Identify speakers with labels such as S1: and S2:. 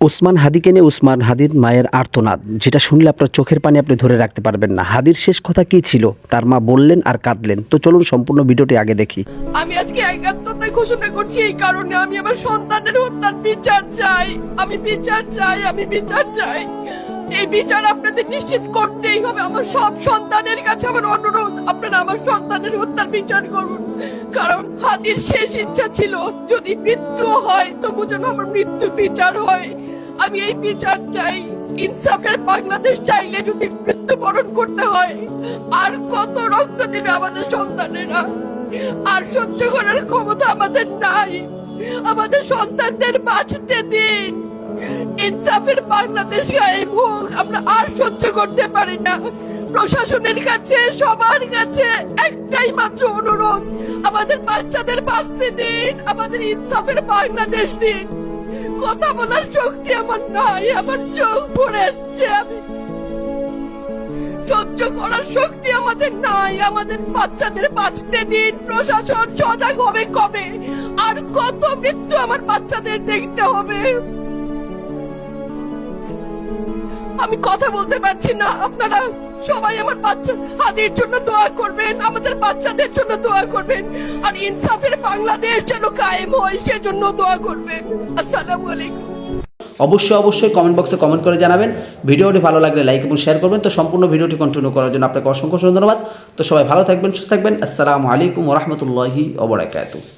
S1: ওসমান হাদিকে নিয়ে ওসমান হাদির মায়ের আর্তনাদ, যেটা শুনলে আপনার চোখের পানি আপনি ধরে রাখতে পারবেন না। হাদির শেষ কথা কি ছিল তার মা বললেন আর কাঁদলেন। তো চলুন সম্পূর্ণ ভিডিওটি আগে দেখি।
S2: আমি আজকে একাত্মতা ঘোষণা করছি এই কারণে, আমি আমার সন্তানের হত্যার বিচার চাই। আমি বিচার চাই, আমি বিচার চাই। এই বিচার আপনাদের নিশ্চিত করতেই হবে। আমার সব সন্তানের কাছে আমার অনুরোধ, আপনারা আমার সন্তানের হত্যার বিচার করুন। কারণ হাদির শেষ ইচ্ছা ছিল যদি মৃত্যু হয় তবু যেন আমার মৃত্যু বিচার হয়। আমি এই বিচার চাই। ইনসাফের বাংলাদেশ চাইলে যদি মৃত্যুবরণ করতে হয়, আর কত রক্ত দিবে আমাদের সন্তানেরা? আর সহ্য করার ক্ষমতা আমাদের নাই। আমাদের সন্তানদের বাঁচতে দিন। ইনসাফের বাংলাদেশ গায়েব হোক। আমরা আর সহ্য করতে পারি না। প্রশাসনের কাছে, সবার কাছে একটাই মাত্র অনুরোধ, আমাদের বাচ্চাদের বাঁচতে দিন, আমাদের ইনসাফের বাংলাদেশ দিন। কথা বলার শক্তি আমার নাই, আমার চোখ ভরে আসছে। আমি সহ্য করার শক্তি আমাদের নাই। আমাদের বাচ্চাদের বাঁচতে দিন। প্রশাসন সজাগ হবে কবে? আর কত মৃত্যু আমার বাচ্চাদের দেখতে হবে? আমি কথা বলতে পারছি না। আপনারা সবাই আমার বাচ্চা হাদির জন্য দোয়া করবেন, আমাদের বাচ্চাদের জন্য দোয়া করবেন, আর ইনসাফের বাংলাদেশ যেন কায়েম হয় সেজন্য দোয়া করবেন। আসসালামু আলাইকুম।
S3: অবশ্যই কমেন্ট বক্সে কমেন্ট করে জানাবেন। ভিডিওটি ভালো লাগলে লাইক এবং শেয়ার করবেন। তো সম্পূর্ণ ভিডিওটি কন্টিনিউ করার জন্য আপনাকে অসংখ্য ধন্যবাদ। তো সবাই ভালো থাকবেন, সুস্থ থাকবেন। আসসালামু আলাইকুম ওয়া রাহমাতুল্লাহি ওয়া বারাকাতুহু।